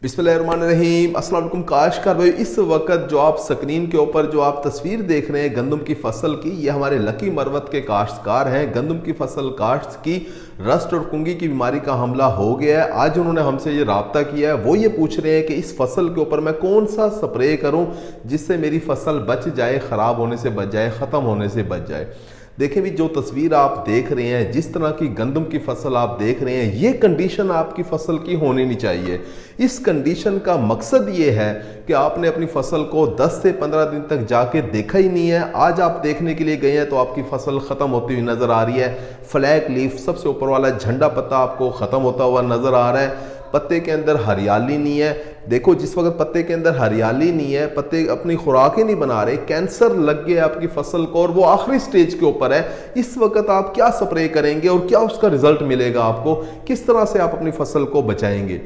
बिस्मिल्लाहिर्रहमानिर्रहीम। अस्सलाम वालेकुम काश्तकार भाई, इस वक्त जो आप स्क्रीन के ऊपर जो आप तस्वीर देख रहे हैं गंदम की फसल की, ये हमारे लकी मरवत के काश्तकार हैं। गंदम की फसल काश्त की रस्ट और कुंगी की बीमारी का हमला हो गया है। आज उन्होंने हमसे ये राब्ता किया है। वो ये पूछ रहे हैं कि इस फसल के ऊपर मैं कौन सा स्प्रे करूं जिससे मेरी फसल बच जाए, ख़राब होने से बच जाए, ख़त्म होने से बच जाए। देखें भी, जो तस्वीर आप देख रहे हैं, जिस तरह की गंदम की फसल आप देख रहे हैं, ये कंडीशन आपकी फसल की होनी नहीं चाहिए। इस कंडीशन का मकसद ये है कि आपने अपनी फसल को 10 से 15 दिन तक जाके देखा ही नहीं है। आज आप देखने के लिए गए हैं तो आपकी फसल ख़त्म होती हुई नज़र आ रही है। फ्लैग लीफ, सबसे ऊपर वाला झंडा पत्ता आपको ख़त्म होता हुआ नज़र आ रहा है। पत्ते के अंदर हरियाली नहीं है। देखो, जिस वक्त पत्ते के अंदर हरियाली नहीं है, पत्ते अपनी खुराकें नहीं बना रहे, कैंसर लग गया आपकी फसल को और वो आखिरी स्टेज के ऊपर है, इस वक्त आप क्या स्प्रे करेंगे और क्या उसका रिजल्ट मिलेगा आपको, किस तरह से आप अपनी फसल को बचाएंगे।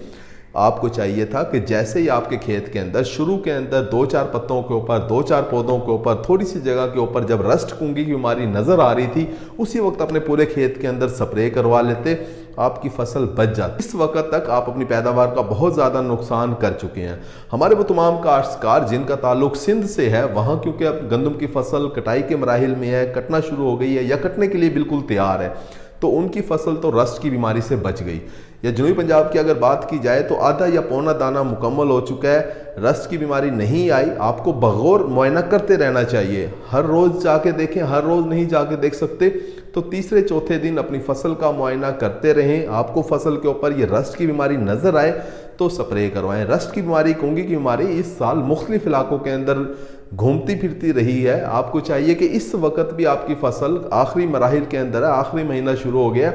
आपको चाहिए था कि जैसे ही आपके खेत के अंदर शुरू के अंदर 2-4 पत्तों के ऊपर, 2-4 पौधों के ऊपर, थोड़ी सी जगह के ऊपर जब रस्ट कुंगी की बीमारी नजर आ रही थी, उसी वक्त अपने पूरे खेत के अंदर स्प्रे करवा लेते, आपकी फसल बच जाती। इस वक्त तक आप अपनी पैदावार का बहुत ज़्यादा नुकसान कर चुके हैं। हमारे वो तमाम काश्तकार जिनका ताल्लुक सिंध से है, वहाँ क्योंकि अब गंदम की फसल कटाई के मराहिल में है, कटना शुरू हो गई है या कटने के लिए बिल्कुल तैयार है, तो उनकी फसल तो रस्ट की बीमारी से बच गई। या जनूबी पंजाब की अगर बात की जाए तो आधा या पौना दाना मुकम्मल हो चुका है, रस्ट की बीमारी नहीं आई। आपको बगौर मुआयना करते रहना चाहिए, हर रोज़ जाके देखें। हर रोज़ नहीं जाके देख सकते तो तीसरे चौथे दिन अपनी फसल का मुआयना करते रहें। आपको फसल के ऊपर ये रस्ट की बीमारी नज़र आए तो स्प्रे करवाएं। रस्ट की बीमारी, कुंगी की बीमारी इस साल मुख्तलिफ इलाकों के अंदर घूमती फिरती रही है। आपको चाहिए कि इस वक्त भी आपकी फसल आखिरी मराहिल के अंदर है, आखिरी महीना शुरू हो गया,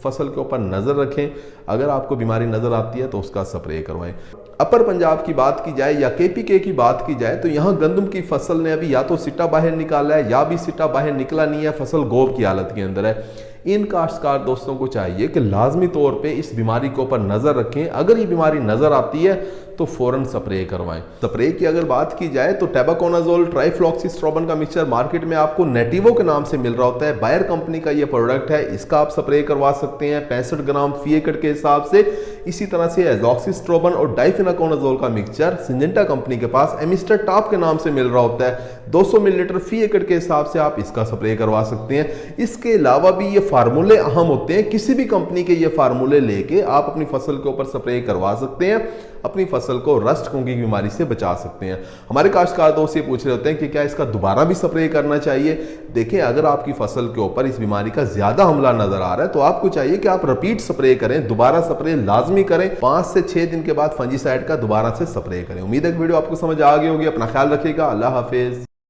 फसल के ऊपर नज़र रखें। अगर आपको बीमारी नज़र आती है तो उसका स्प्रे करवाएं। अपर पंजाब की बात की जाए या KPK की बात की जाए तो यहाँ गंदम की फसल ने अभी या तो सिट्टा बाहर निकाला है या भी सिट्टा बाहर निकला नहीं है, फसल गोब की हालत के अंदर है। इन काश्तकार दोस्तों को चाहिए कि लाजमी तौर पे इस बीमारी के ऊपर नज़र रखें। अगर ये बीमारी नज़र आती है तो फ़ौरन स्प्रे करवाएं। स्प्रे की अगर बात की जाए तो टेबाकोनाजोल ट्राइफ्लॉक्सीस्ट्रोबिन का मिक्सचर मार्केट में आपको नेटिवो के नाम से मिल रहा होता है। बायर कंपनी का ये प्रोडक्ट है, इसका आप स्प्रे करवा सकते हैं 65 ग्राम फी एकड़ के हिसाब से। इसी तरह से एजॉक्सिस्ट्रोबिन और डाइफेनाकोनाजोल का मिक्सचर सिंजेंटा कंपनी के पास एमिस्टर टॉप के नाम से मिल रहा होता है। 200 मिलीलीटर फी एकड़ के हिसाब से आप इसका स्प्रे करवा सकते हैं। इसके अलावा भी ये फार्मूले अहम होते हैं। किसी भी कंपनी के ये फार्मूले लेके आप अपनी फसल के ऊपर स्प्रे करवा सकते हैं, अपनी फसल को रस्ट कुंगी की बीमारी से बचा सकते हैं। हमारे काश्तकार दोस्त ये पूछ रहे होते हैं कि क्या इसका दोबारा भी स्प्रे करना चाहिए। देखें, अगर आपकी फसल के ऊपर इस बीमारी का ज्यादा हमला नजर आ रहा है तो आपको चाहिए कि आप रिपीट स्प्रे करें, दोबारा स्प्रे लाजमी करें। 5 से 6 दिन के बाद फंजीसाइड का दोबारा से स्प्रे करें। उम्मीद है कि वीडियो आपको समझ आ गई होगी। अपना ख्याल रखिएगा। अल्लाह हाफिज।